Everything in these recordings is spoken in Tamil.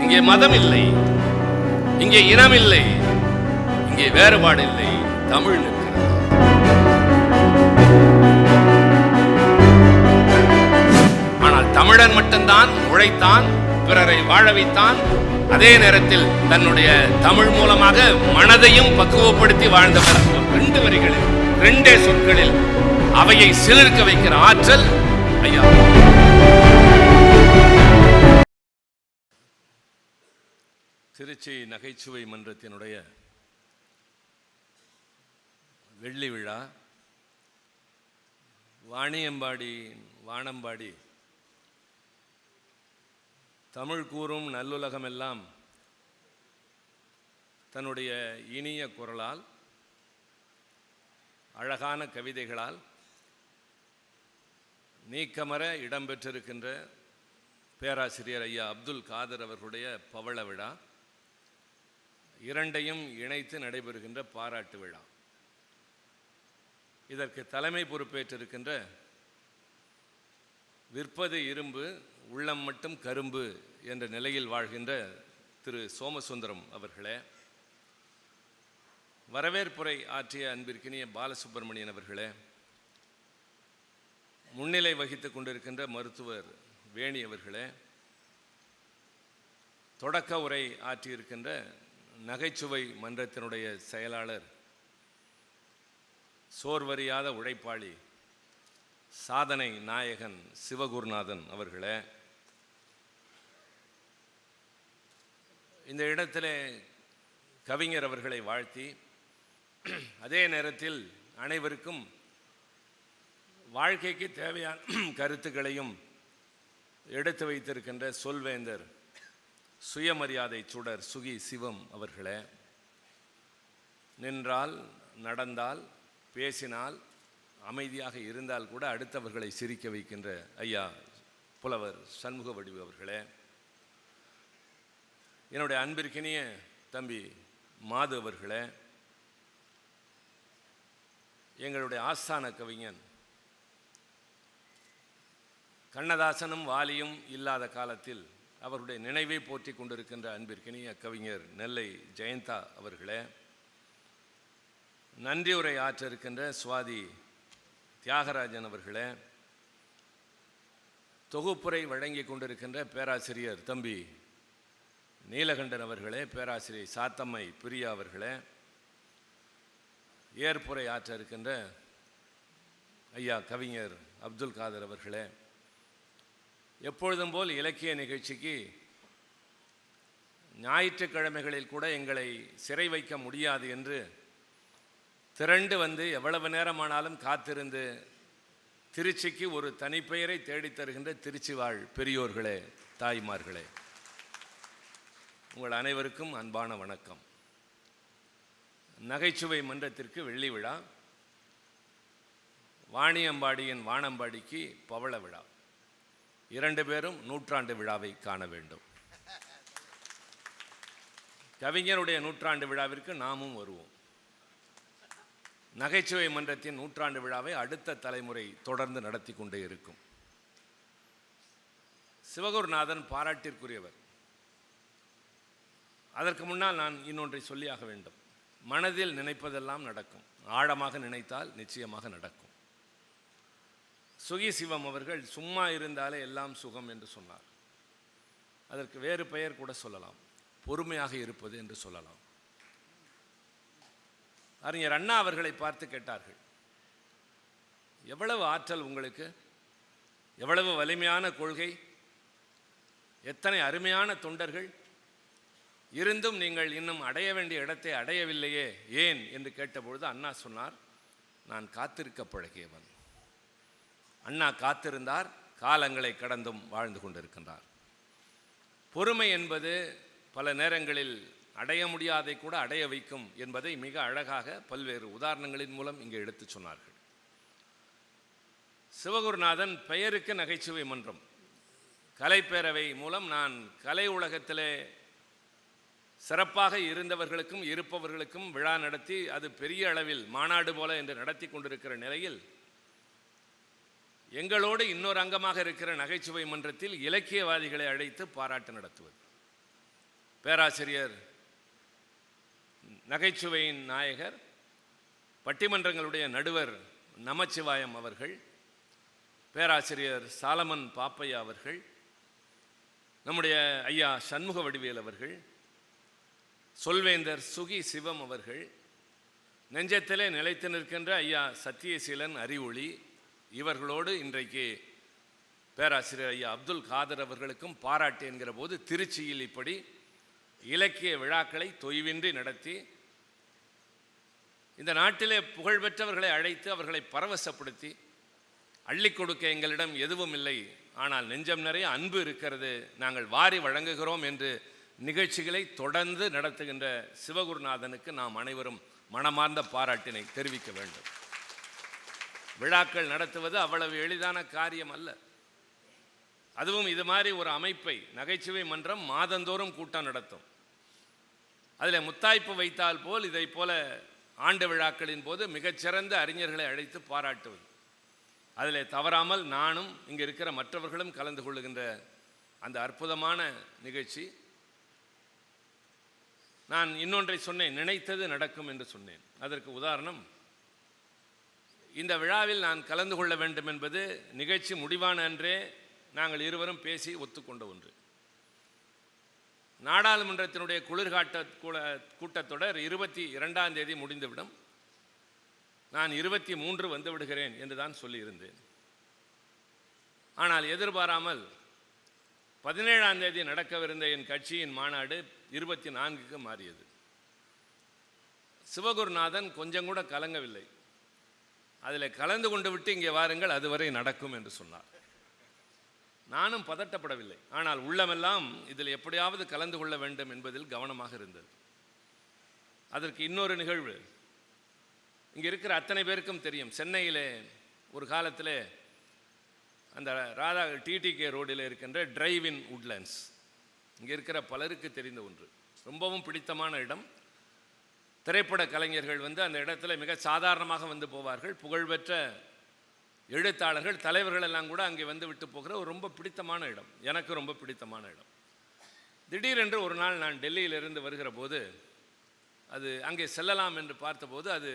இங்கே மதம் இல்லை, இங்கே இனம் இல்லை, இங்கே வேறுபாடு இல்லை, தமிழ் நிற்கிறது. ஆனால் தமிழன் மட்டும்தான் உழைத்தான், பிறரை வாழ வைத்தான். அதே நேரத்தில் தன்னுடைய தமிழ் மூலமாக மனதையும் பக்குவப்படுத்தி வாழ்ந்தவர். 2 வரிகளில் 2 சொற்களில் அவையை சிலிர்க்க வைக்கிற ஆற்றல் ஐயா. திருச்சி நகைச்சுவை மன்றத்தினுடைய வெள்ளி விழா வாணியம்பாடி வானம்பாடி தமிழ் கூறும் நல்லுலகமெல்லாம் தன்னுடைய இனிய குரலால், அழகான கவிதைகளால் நீக்கமர இடம்பெற்றிருக்கின்ற பேராசிரியர் ஐயா அப்துல் காதர் அவர்களுடைய பவள விழா, 2ஐயும் இணைத்து நடைபெறுகின்ற பாராட்டு விழா. இதற்கு தலைமை பொறுப்பேற்றிருக்கின்ற விற்பது இரும்பு உள்ளம் மட்டும் கரும்பு என்ற நிலையில் வாழ்கின்ற திரு சோமசுந்தரம் அவர்களே, வரவேற்புரை ஆற்றிய அன்பிற்கினிய பாலசுப்ரமணியன் அவர்களே, முன்னிலை வகித்துக் கொண்டிருக்கின்ற மருத்துவர் வேணி அவர்களே, தொடக்க உரை ஆற்றியிருக்கின்ற நகைச்சுவை மன்றத்தினுடைய செயலாளர் சோர்வறியாத உழைப்பாளி சாதனை நாயகன் சிவகுருநாதன் அவர்களே, இந்த இடத்திலே கவிஞர் அவர்களை வாழ்த்தி அதே நேரத்தில் அனைவருக்கும் வாழ்க்கைக்கு தேவையான கருத்துக்களையும் எடுத்து வைத்திருக்கின்ற சொல்வேந்தர் சுயமரியாதை சுடர் சுகி சிவம் அவர்களே, நின்றால் நடந்தால் பேசினால் அமைதியாக இருந்தால் கூட அடுத்தவர்களை சிரிக்க வைக்கின்ற ஐயா புலவர் சண்முக வடிவு அவர்களே, என்னுடைய அன்பிற்கினிய தம்பி மாது அவர்களே, எங்களுடைய ஆஸ்தான கவிஞன் கண்ணதாசனும் வாலியும் இல்லாத காலத்தில் அவருடைய நினைவை போற்றி கொண்டிருக்கின்ற அன்பிற்கினிய கவிஞர் நெல்லை ஜெயந்தா அவர்களே, நன்றியுரை ஆற்ற இருக்கின்ற சுவாதி தியாகராஜன் அவர்களே, தொகுப்புரை வழங்கி கொண்டிருக்கின்ற பேராசிரியர் தம்பி நீலகண்டன் அவர்களே, பேராசிரியர் சாத்தம்மை பிரியா அவர்களே, ஏற்புரை ஆற்ற இருக்கின்ற ஐயா கவிஞர் அப்துல் காதர் அவர்களே, எப்பொழுதும் போல் இலக்கிய நிகழ்ச்சிக்கு ஞாயிற்றுக்கிழமைகளில் கூட எங்களை சிறை வைக்க முடியாது என்று திரண்டு வந்து எவ்வளவு நேரமானாலும் காத்திருந்து திருச்சிக்கு ஒரு தனிப்பெயரை தேடித் தருகின்ற திருச்சி வாழ் பெரியோர்களே, தாய்மார்களே, உங்கள் அனைவருக்கும் அன்பான வணக்கம். நகைச்சுவை மன்றத்திற்கு வெள்ளி விழா, வாணியம்பாடியின் வானம்பாடிக்கு பவள விழா, 2 பேரும் 100ஆண்டு விழாவை காண வேண்டும். கவிஞருடைய 100ஆண்டு விழாவிற்கு நாமும் வருவோம். நகைச்சுவை மன்றத்தின் 100ஆண்டு விழாவை அடுத்த தலைமுறை தொடர்ந்து நடத்தி கொண்டே இருக்கும். சிவகுருநாதன் பாராட்டிற்குரியவர். அதற்கு முன்னால் நான் இன்னொன்றை சொல்லியாக வேண்டும். மனதில் நினைப்பதெல்லாம் நடக்கும், ஆழமாக நினைத்தால் நிச்சயமாக நடக்கும். சுகி சிவம் அவர்கள் சும்மா இருந்தாலே எல்லாம் சுகம் என்று சொன்னார். அதற்கு வேறு பெயர் கூட சொல்லலாம், பொறுமையாக இருப்பது என்று சொல்லலாம். அறிஞர் அண்ணா அவர்களை பார்த்து கேட்டார்கள், எவ்வளவு ஆற்றல் உங்களுக்கு, எவ்வளவு வலிமையான கொள்கை, எத்தனை அருமையான தொண்டர்கள், இருந்தும் நீங்கள் இன்னும் அடைய வேண்டிய இடத்தை அடையவில்லையே, ஏன் என்று கேட்டபொழுது அண்ணா சொன்னார், நான் காத்திருக்க பழகியவன். அண்ணா காத்திருந்தார், காலங்களை கடந்தும் வாழ்ந்து கொண்டிருக்கின்றார். பொறுமை என்பது பல நேரங்களில் அடைய முடியாதை கூட அடைய வைக்கும் என்பதை மிக அழகாக பல்வேறு உதாரணங்களின் மூலம் இங்கே எடுத்து சொன்னார்கள். சிவகுருநாதன் பெயருக்கு நகைச்சுவை மன்றம், கலைப்பேரவை மூலம் நான் கலை உலகத்திலே சிறப்பாக இருந்தவர்களுக்கும் இருப்பவர்களுக்கும் விழா நடத்தி அது பெரிய அளவில் மாநாடு போல என்று நடத்தி கொண்டிருக்கிற நிலையில் எங்களோடு இன்னொரு அங்கமாக இருக்கிற நகைச்சுவை மன்றத்தில் இலக்கியவாதிகளை அழைத்து பாராட்டு நடத்துவது. பேராசிரியர், நகைச்சுவையின் நாயகர், பட்டிமன்றங்களுடைய நடுவர் நமச்சிவாயம் அவர்கள், பேராசிரியர் சாலமன் பாப்பையா அவர்கள், நம்முடைய ஐயா சண்முக வடிவேல் அவர்கள், சொல்வேந்தர் சுகி சிவம் அவர்கள், நெஞ்சத்திலே நிலைத்து நிற்கின்ற ஐயா சத்தியசீலன் அறிவொளி, இவர்களோடு இன்றைக்கு பேராசிரியர் ஐயா அப்துல் காதர் அவர்களுக்கும் பாராட்டு என்கிற போது திருச்சியில் இப்படி இலக்கிய விழாக்களை தொய்வின்றி நடத்தி இந்த நாட்டிலே புகழ்பெற்றவர்களை அழைத்து அவர்களை பரவசப்படுத்தி அள்ளி கொடுக்க எங்களிடம் எதுவும் இல்லை, ஆனால் நெஞ்சம் நிறைய அன்பு இருக்கிறது, நாங்கள் வாரி வழங்குகிறோம் என்று நிகழ்ச்சிகளை தொடர்ந்து நடத்துகின்ற சிவகுருநாதனுக்கு நாம் அனைவரும் மனமார்ந்த பாராட்டினை தெரிவிக்க வேண்டும். விழாக்கள் நடத்துவது அவ்வளவு எளிதான காரியம் அல்ல. அதுவும் இது மாதிரி ஒரு அமைப்பை, நகைச்சுவை மன்றம் மாதந்தோறும் கூட்டம் நடத்தும். அதில் முத்தாய்ப்பு வைத்தால் போல் இதை போல ஆண்டு விழாக்களின் போது மிகச்சிறந்த அறிஞர்களை அழைத்து பாராட்டுவது, அதில் தவறாமல் நானும் இங்கே இருக்கிற மற்றவர்களும் கலந்து கொள்ளுகின்ற அந்த அற்புதமான நிகழ்ச்சி. நான் இன்னொன்றை சொன்னேன், நினைத்தது நடக்கும் என்று சொன்னேன். அதற்கு உதாரணம், இந்த விழாவில் நான் கலந்து கொள்ள வேண்டும் என்பது நிகழ்ச்சி முடிவான அன்றே நாங்கள் இருவரும் பேசி ஒத்துக்கொண்ட ஒன்று. நாடாளுமன்றத்தினுடைய குளிர்காட்ட கூட்டத்தொடர் 22ஆம் தேதி முடிந்துவிடும், நான் 23 வந்து விடுகிறேன் என்று தான் சொல்லியிருந்தேன். ஆனால் எதிர்பாராமல் 17ஆம் தேதி நடக்கவிருந்த என் கட்சியின் மாநாடு 24க்கு மாறியது. சிவகுருநாதன் கொஞ்சம் கூட கலங்கவில்லை. அதில் கலந்து கொண்டு விட்டு இங்கே வாருங்கள், அதுவரை நடக்கும் என்று சொன்னார். நானும் பதட்டப்படவில்லை, ஆனால் உள்ளமெல்லாம் இதில் எப்படியாவது கலந்து கொள்ள வேண்டும் என்பதில் கவனமாக இருந்தது. அதற்கு இன்னொரு நிகழ்வு இங்கே இருக்கிற அத்தனை பேருக்கும் தெரியும். சென்னையிலே ஒரு காலத்தில் அந்த ராதா டிடிகே ரோடில் இருக்கின்ற டிரைவ் இன் உட்லேண்ட்ஸ், இங்கே இருக்கிற பலருக்கு தெரிந்த ஒன்று, ரொம்பவும் பிடித்தமான இடம். திரைப்பட கலைஞர்கள் வந்து அந்த இடத்துல மிக சாதாரணமாக வந்து போவார்கள். புகழ்பெற்ற எழுத்தாளர்கள், தலைவர்கள் எல்லாம் கூட அங்கே வந்து விட்டு போகிற ஒரு ரொம்ப பிடித்தமான இடம், எனக்கு ரொம்ப பிடித்தமான இடம். திடீரென்று ஒரு நாள் நான் டெல்லியிலிருந்து வருகிற போது அது அங்கே செல்லலாம் என்று பார்த்தபோது அது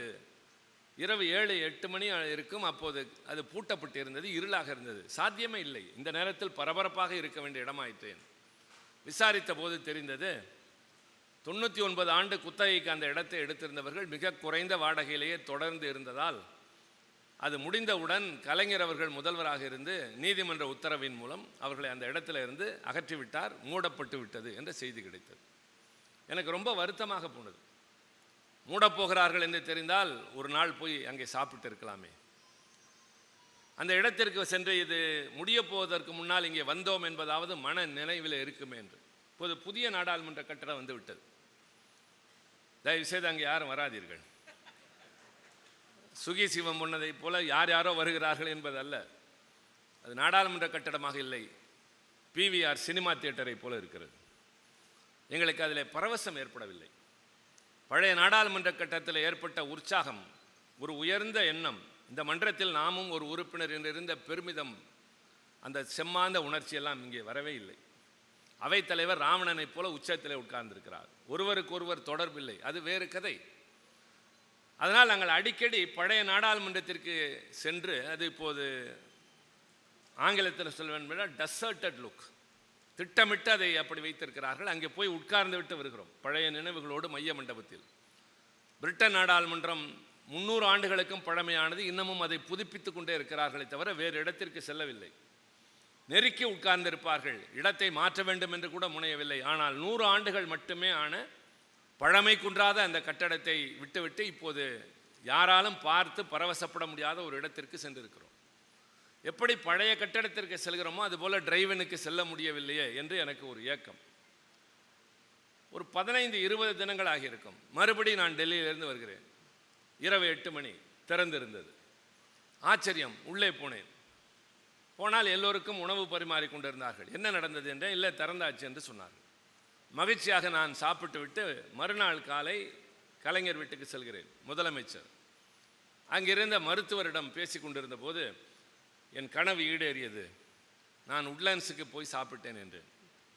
இரவு 7-8 மணி இருக்கும். அப்போது அது பூட்டப்பட்டு இருந்தது, இருளாக இருந்தது, சாத்தியமே இல்லை. இந்த நேரத்தில் பரபரப்பாக இருக்க வேண்டிய இடமாயிற்றேன். விசாரித்த போது தெரிந்தது, 99 ஆண்டு குத்தகைக்கு அந்த இடத்தை எடுத்திருந்தவர்கள் மிக குறைந்த வாடகையிலேயே தொடர்ந்து இருந்ததால் அது முடிந்தவுடன் கலைஞர் அவர்கள் முதல்வராக இருந்து நீதிமன்ற உத்தரவின் மூலம் அவர்களை அந்த இடத்துல இருந்து அகற்றிவிட்டார், மூடப்பட்டு விட்டது என்ற செய்தி கிடைத்தது. எனக்கு ரொம்ப வருத்தமாக போனது. மூடப்போகிறார்கள் என்று தெரிந்தால் ஒரு நாள் போய் அங்கே சாப்பிட்டு இருக்கலாமே. அந்த இடத்திற்கு சென்று இது முடிய போவதற்கு முன்னால் இங்கே வந்தோம் என்பதாவது மன நினைவில் இருக்குமே என்று. இப்போது புதிய நாடாளுமன்ற கட்டடம் வந்து விட்டது. தயவுசெய்து அங்கே யாரும் வராதீர்கள். சுகி சிவம் முன்னதை போல யார் யாரோ வருகிறார்கள் என்பதல்ல. அது நாடாளுமன்ற கட்டடமாக இல்லை, பிவிஆர் சினிமா தியேட்டரை போல இருக்கிறது. எங்களுக்கு அதில் பரவசம் ஏற்படவில்லை. பழைய நாடாளுமன்ற கட்டடத்தில் ஏற்பட்ட உற்சாகம், ஒரு உயர்ந்த எண்ணம், இந்த மன்றத்தில் நாமும் ஒரு உறுப்பினர் என்று இருந்த பெருமிதம், அந்த செம்மாந்த உணர்ச்சியெல்லாம் இங்கே வரவே இல்லை. அவைத்தலைவர் ராவணனைப் போல உச்சத்தில் உட்கார்ந்திருக்கிறார். ஒருவருக்கு ஒருவர் தொடர்பில்லை, அது வேறு கதை. அதனால் நாங்கள் அடிக்கடி பழைய நாடாளுமன்றத்திற்கு சென்று, அது இப்போது ஆங்கிலத்தில் சொல்ல வேண்டும், டெசர்டட் லுக், திட்டமிட்டு அதை அப்படி வைத்திருக்கிறார்கள். அங்கே போய் உட்கார்ந்து விட்டு வருகிறோம் பழைய நினைவுகளோடு மைய மண்டபத்தில். பிரிட்டன் நாடாளுமன்றம் 300 ஆண்டுகளுக்கும் பழமையானது, இன்னமும் அதை புதுப்பித்து கொண்டே இருக்கிறார்களே தவிர வேறு இடத்திற்கு செல்லவில்லை. நெருக்கி உட்கார்ந்திருப்பார்கள், இடத்தை மாற்ற வேண்டும் என்று கூட முனையவில்லை. ஆனால் 100 ஆண்டுகள் மட்டுமே ஆன பழமை குன்றாத அந்த கட்டடத்தை விட்டுவிட்டு இப்போது யாராலும் பார்த்து பரவசப்பட முடியாத ஒரு இடத்திற்கு சென்றிருக்கிறோம். எப்படி பழைய கட்டடத்திற்கு செல்கிறோமோ அதுபோல் டிரைவனுக்கு செல்ல முடியவில்லையே என்று எனக்கு ஒரு ஏக்கம். ஒரு 15-20 தினங்கள் ஆகியிருக்கும். மறுபடி நான் டெல்லியிலிருந்து வருகிறேன். இரவு 8 மணி, திறந்திருந்தது. ஆச்சரியம், உள்ளே போனேன். போனால் எல்லோருக்கும் உணவு பரிமாறி கொண்டிருந்தார்கள். என்ன நடந்தது என்றே, இல்லை திறந்தாச்சு என்று சொன்னார்கள். மகிழ்ச்சியாக நான் சாப்பிட்டு விட்டு மறுநாள் காலை கலைஞர் வீட்டுக்கு செல்கிறேன். முதலமைச்சர் அங்கிருந்த மருத்துவரிடம் பேசி கொண்டிருந்த போது என் கனவு ஈடேறியது. நான் உட்லேண்ட்ஸுக்கு போய் சாப்பிட்டேன் என்று.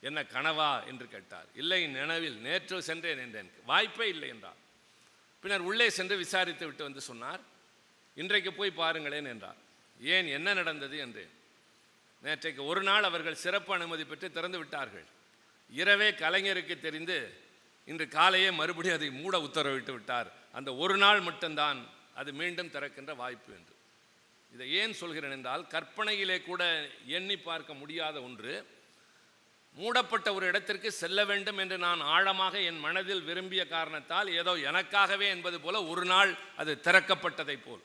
என்ன கனவா என்று கேட்டார். இல்லை, நினைவில் நேற்று சென்றேன் என்றேன். வாய்ப்பே இல்லை என்றார். பின்னர் உள்ளே சென்று விசாரித்து விட்டு வந்து சொன்னார், இன்றைக்கு போய் பாருங்களேன் என்றார். ஏன், என்ன நடந்தது என்றேன். நேற்றைக்கு ஒரு நாள் அவர்கள் சிறப்பு அனுமதி பெற்று திறந்து விட்டார்கள். இரவே கலைஞருக்கு தெரிந்து இன்று காலையே மறுபடியும் அதை மூட உத்தரவிட்டு விட்டார். அந்த ஒரு நாள் மட்டும்தான் அது மீண்டும் திறக்கின்ற வாய்ப்பு என்று. இதை ஏன் சொல்கிறேன் என்றால், கற்பனையிலே கூட எண்ணி பார்க்க முடியாத ஒன்று, மூடப்பட்ட ஒரு இடத்திற்கு செல்ல வேண்டும் என்று நான் ஆழமாக என் மனதில் விரும்பிய காரணத்தால் ஏதோ எனக்காகவே என்பது போல ஒரு நாள் அது திறக்கப்பட்டதை போல்,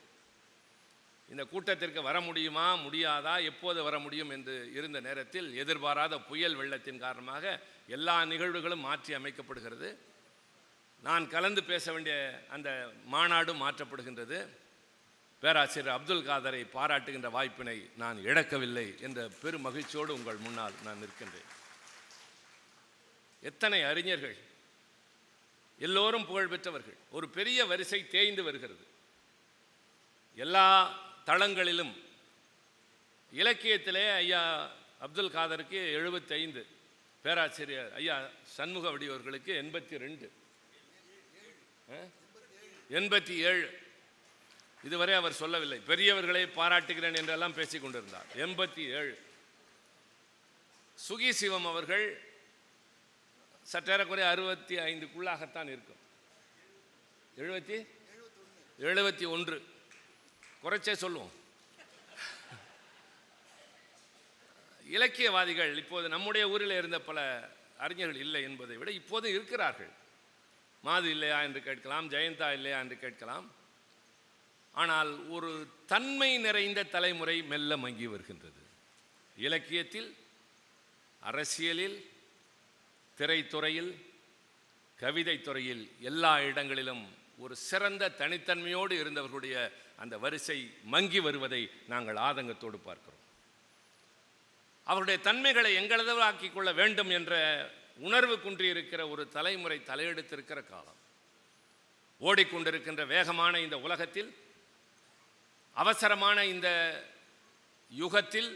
இந்த கூட்டத்திற்கு வர முடியுமா முடியாதா, எப்போது வர முடியும் என்று இருந்த நேரத்தில் எதிர்பாராத புயல் வெள்ளத்தின் காரணமாக எல்லா நிகழ்வுகளும் மாற்றி அமைக்கப்படுகிறது. நான் கலந்து பேச வேண்டிய அந்த மாநாடு மாற்றப்படுகின்றது. பேராசிரியர் அப்துல் காதரை பாராட்டுகின்ற வாய்ப்பினை நான் இழக்கவில்லை என்ற பெரும் மகிழ்ச்சியோடு உங்கள் முன்னால் நான் நிற்கின்றேன். எத்தனை அறிஞர்கள், எல்லோரும் புகழ்பெற்றவர்கள். ஒரு பெரிய வரிசை தேய்ந்து வருகிறது. எல்லா தளங்களிலும் இலக்கியத்திலே ஐயா அப்துல் காதருக்கு 75, பேராசிரியர் ஐயா சண்முக வடிவர்களுக்கு 82, 87. இதுவரை அவர் சொல்லவில்லை. பெரியவர்களை பாராட்டுகிறேன் என்றெல்லாம் பேசிக் கொண்டிருந்தார். 87. சுகி சிவம் அவர்கள் சற்றேறக்குறைய 65க்குள்ளாகத்தான் இருக்கும். 71 குறைச்சே சொல்லுவோம். இலக்கியவாதிகள் இப்போது நம்முடைய ஊரில் இருந்த பல அறிஞர்கள் இல்லை என்பதை விட இப்போது இருக்கிறார்கள். மாது இல்லையா என்று கேட்கலாம், ஜெயந்தா இல்லையா என்று கேட்கலாம். ஆனால் ஒரு தன்மை நிறைந்த தலைமுறை மெல்ல மங்கி வருகின்றது. இலக்கியத்தில், அரசியலில், திரைத்துறையில், கவிதை துறையில், எல்லா இடங்களிலும் ஒரு சிறந்த தனித்தன்மையோடு இருந்தவர்களுடைய அந்த வரிசை மங்கி வருவதை நாங்கள் ஆதங்கத்தோடு பார்க்கிறோம். அவருடைய தன்மைகளை எங்களதாக்கிக் கொள்ள வேண்டும் என்ற உணர்வு குன்றியிருக்கிற ஒரு தலைமுறை தலையெடுத்திருக்கிற காலம். ஓடிக்கொண்டிருக்கின்ற வேகமான இந்த உலகத்தில், அவசரமான இந்த யுகத்தில்,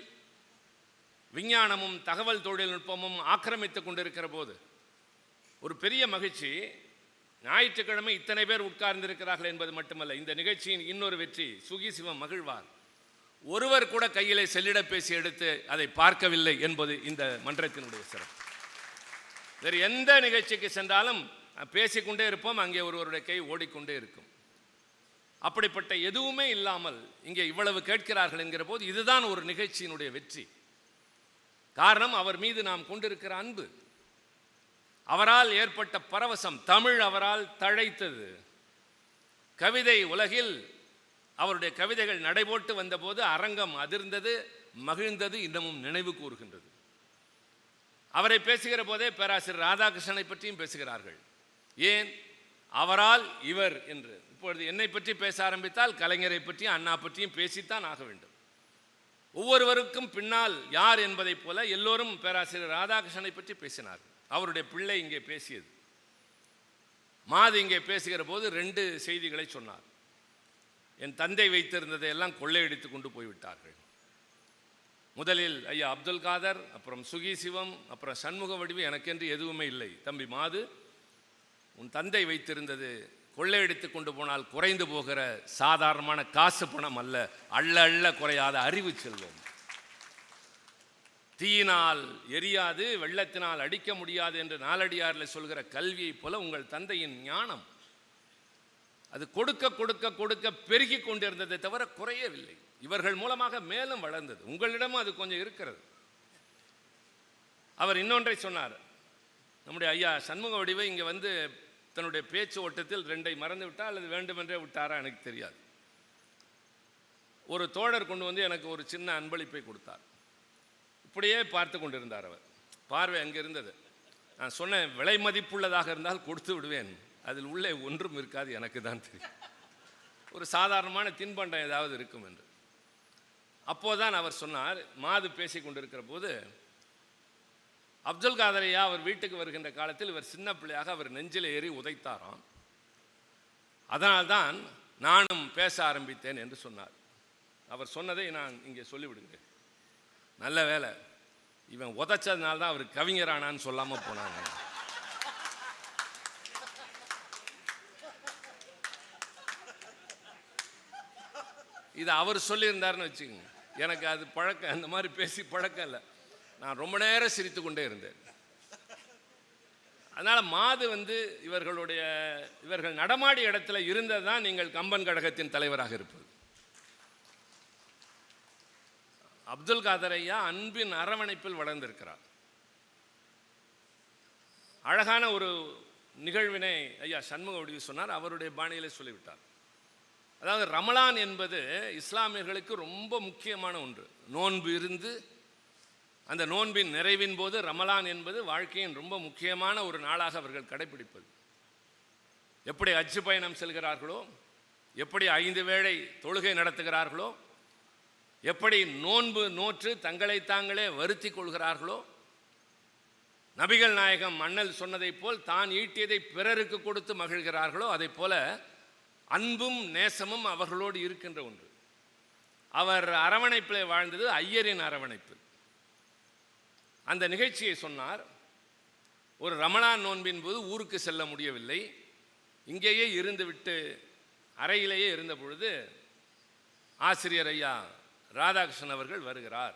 விஞ்ஞானமும் தகவல் தொழில்நுட்பமும் ஆக்கிரமித்துக் கொண்டிருக்கிற போது ஒரு பெரிய மகிழ்ச்சி, ஞாயிற்றுக்கிழமை இத்தனை பேர் உட்கார்ந்திருக்கிறார்கள் என்பது மட்டுமல்ல, இந்த நிகழ்ச்சியின் இன்னொரு வெற்றி, சுகி சிவம் மகிழ்வார். ஒருவர் கூட கையிலே செல்லிடப்பேசி எடுத்து அதை பார்க்கவில்லை என்பது இந்த மன்றத்தினுடைய சிறப்பு. வேறு எந்த நிகழ்ச்சிக்கு சென்றாலும் பேசிக்கொண்டே இருப்போம், அங்கே ஒருவருடைய கை ஓடிக்கொண்டே இருக்கும். அப்படிப்பட்ட எதுவுமே இல்லாமல் இங்கே இவ்வளவு கேட்கிறார்கள் என்கிற போது இதுதான் ஒரு நிகழ்ச்சியினுடைய வெற்றி. காரணம், அவர் மீது நாம் கொண்டிருக்கிற அன்பு, அவரால் ஏற்பட்ட பரவசம். தமிழ் அவரால் தழைத்தது. கவிதை உலகில் அவருடைய கவிதைகள் நடைபோட்டு வந்தபோது அரங்கம் அதிர்ந்தது, மகிழ்ந்தது, இன்னமும் நினைவு கூறுகின்றது. அவரை பேசுகிற போதே பேராசிரியர் ராதாகிருஷ்ணனை பற்றியும் பேசுகிறார்கள். ஏன், அவரால் இவர் என்று. இப்பொழுது என்னை பற்றி பேச ஆரம்பித்தால் கலைஞரை பற்றியும் அண்ணா பற்றியும் பேசித்தான் ஆக வேண்டும். ஒவ்வொருவருக்கும் பின்னால் யார் என்பதைப் போல எல்லோரும் பேராசிரியர் ராதாகிருஷ்ணனை பற்றி பேசினார்கள். அவருடைய பிள்ளை இங்கே பேசியது. மாது இங்கே பேசுகிற போது 2 செய்திகளை சொன்னார். என் தந்தை வைத்திருந்ததை எல்லாம் கொள்ளையடித்து கொண்டு போய்விட்டார்கள். முதலில் ஐயா அப்துல் காதர், அப்புறம் சுகி சிவம், அப்புறம் சண்முக வடிவு, எனக்கென்று எதுவுமே இல்லை. தம்பி மாது, உன் தந்தை வைத்திருந்தது கொள்ளையடித்து கொண்டு போனால் குறைந்து போகிற சாதாரணமான காசு பணம் அல்ல, அள்ள அள்ள குறையாத அறிவு செல்வம். தீயினால் எரியாது, வெள்ளத்தினால் அடிக்க முடியாது என்று நாலடியாரில் சொல்கிற கல்வியை போல உங்கள் தந்தையின் ஞானம் அது கொடுக்க கொடுக்க கொடுக்க பெருகி கொண்டிருந்ததை தவிர குறையவில்லை. இவர்கள் மூலமாக மேலும் வளர்ந்தது. உங்களிடமும் அது கொஞ்சம் இருக்கிறது. அவர் இன்னொன்றை சொன்னார். நம்முடைய ஐயா சண்முக வடிவை இங்கே வந்து தன்னுடைய பேச்சு ஓட்டத்தில் 2ஐ மறந்து விட்டால் அல்லது வேண்டுமென்றே விட்டாரா எனக்கு தெரியாது. ஒரு தோழர் கொண்டு வந்து எனக்கு ஒரு சின்ன அன்பளிப்பை கொடுத்தார். இப்படியே பார்த்து கொண்டிருந்தார். அவர் பார்வை அங்கே இருந்தது. நான் சொன்னேன், விலை மதிப்புள்ளதாக இருந்தால் கொடுத்து விடுவேன், அதில் உள்ளே ஒன்றும் இருக்காது, எனக்கு தான் தெரியும், ஒரு சாதாரணமான தின்பண்டம் ஏதாவது இருக்கும் என்று. அப்போதான் அவர் சொன்னார், மாது பேசி கொண்டிருக்கிற போது, அப்துல் காதரையா அவர் வீட்டுக்கு வருகின்ற காலத்தில் இவர் சின்ன பிள்ளையாக அவர் நெஞ்சில் ஏறி உதைத்தாராம். அதனால்தான் நானும் பேச ஆரம்பித்தேன் என்று சொன்னார். அவர் சொன்னதை நான் இங்கே சொல்லிவிடுகிறேன். நல்ல வேலை, இவன் உதச்சதுனால தான் அவர் கவிஞரானான்னு சொல்லாமல் போனாங்க. இது அவர் சொல்லியிருந்தாருன்னு வச்சுக்கோங்க. எனக்கு அது பழக்கம், அந்த மாதிரி பேசி பழக்கம் இல்லை. நான் ரொம்ப நேரம் சிரித்து கொண்டே இருந்தேன். அதனால் மாது இவர்கள் நடமாடிய இடத்துல இருந்தது தான் நீங்கள் கம்பன் கழகத்தின் தலைவராக இருப்பது. அப்துல் காதர் ஐயா அன்பின் அரவணைப்பில் வளர்ந்திருக்கிறார். அழகான ஒரு நிகழ்வினை ஐயா சண்முக வடிவு சொன்னார், அவருடைய பாணியிலே சொல்லிவிட்டார். அதாவது ரமலான் என்பது இஸ்லாமியர்களுக்கு ரொம்ப முக்கியமான ஒன்று. நோன்பு இருந்து அந்த நோன்பின் நிறைவின் போது ரமலான் என்பது வாழ்க்கையின் ரொம்ப முக்கியமான ஒரு நாளாக அவர்கள் கடைபிடிப்பது. எப்படி ஹஜ் பயணம் செல்கிறார்களோ, எப்படி 5 வேளை தொழுகை நடத்துகிறார்களோ, எப்படி நோன்பு நோற்று தங்களை தாங்களே வருத்தி கொள்கிறார்களோ, நபிகள் நாயகம் அண்ணல் சொன்னதைப் போல் தான் ஈட்டியதை பிறருக்கு கொடுத்து மகிழ்கிறார்களோ, அதை போல அன்பும் நேசமும் அவர்களோடு இருக்கின்ற ஒன்று. அவர் அரவணைப்பில் வாழ்ந்தது ஐயரின் அரவணைப்பு. அந்த நிகழ்ச்சியை சொன்னார். ஒரு ரமலான் நோன்பின் போது ஊருக்கு செல்ல முடியவில்லை, இங்கேயே இருந்துவிட்டு அறையிலேயே இருந்த பொழுது ஆசிரியர் ஐயா ராதாகிருஷ்ணன் அவர்கள் வருகிறார்,